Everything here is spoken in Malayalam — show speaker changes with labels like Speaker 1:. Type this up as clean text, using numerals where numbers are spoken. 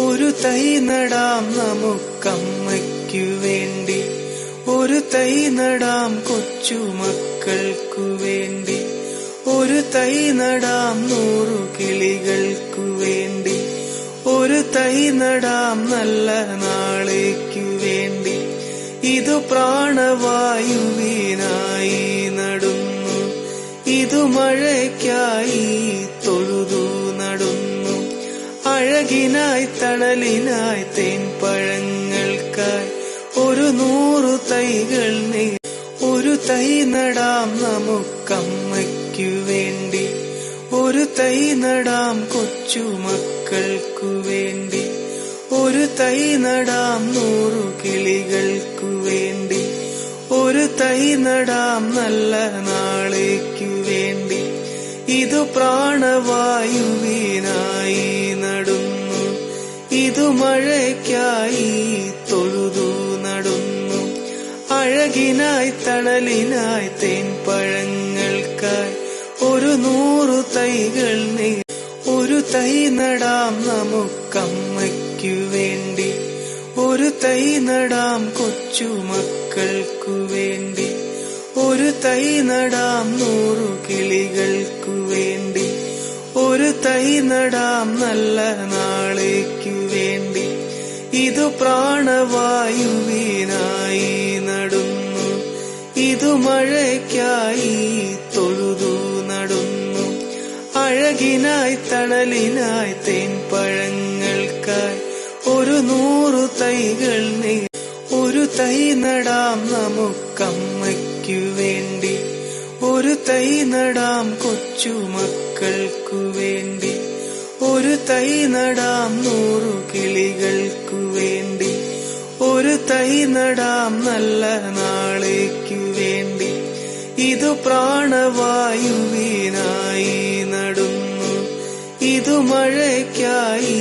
Speaker 1: ഒരു തൈ നടാം നമുക്കമ്മയ്ക്കു വേണ്ടി, ഒരു തൈ നടാം കൊച്ചുമക്കൾക്കു വേണ്ടി, ഒരു തൈ നടാം 100 കിളികൾക്കു വേണ്ടി, ഒരു തൈ നടാം നല്ല നാളേക്കു വേണ്ടി. ഇതു പ്രാണവായുവിനായി നടുന്നു, ഇതു മഴയ്ക്കായി തൊഴുതു നടുന്നു, അഴകിനായി തണലിനായി തേൻപഴങ്ങൾക്കായി ഒരു 100 തൈകൾ ഒരു തൈ നടാം നമുക്കമ്മയ്ക്കു വേണ്ടി, ഒരു തൈ നടാം കൊച്ചുമക്കൾക്കു വേണ്ടി, ഒരു തൈ നടാം 100 കിളികൾക്കു വേണ്ടി, ഒരു തൈ നടാം നല്ല നാളേക്കു വേണ്ടി. ഇതു പ്രാണവായുവിനായി നടുന്നു, ഇതു മഴയ്ക്കായി തൊഴുതു നടുന്നു, അഴകിനായി തണലിനായി തേൻപഴങ്ങൾക്കായി ഒരു 100 തൈകൾ ഒരു തൈ നടാം നമുക്കമ്മയ്ക്കു വേണ്ടി, ഒരു തൈ നടാം കൊച്ചുമക്കൾക്കു വേണ്ടി, ഒരു തൈ നടാം 100 കിളികൾക്കു വേണ്ടി, ഒരു തൈ നടാം നല്ല നാളേക്കു വേണ്ടി. ഇതു പ്രാണവായുവിനായി നടുന്നു, ഇതു മഴയ്ക്കായി തൊഴുതു നടുന്നു, അഴകിനായി തണലിനായി തേൻപഴങ്ങൾക്കായി ഒരു 100 തൈകൾ ഒരു തൈ നടാം നമുക്കമ്മയ്ക്കു വേണ്ടി, ഒരു തൈ നടാം കൊച്ചുമക്കൾക്കു വേണ്ടി, ഒരു തൈ നടാം 100 കിളികൾക്കു വേണ്ടി, ഒരു തൈ നടാം നല്ല നാളേക്കു വേണ്ടി. ഇതു പ്രാണവായുവിനായി നടുന്നു, ഇതു മഴയ്ക്കായി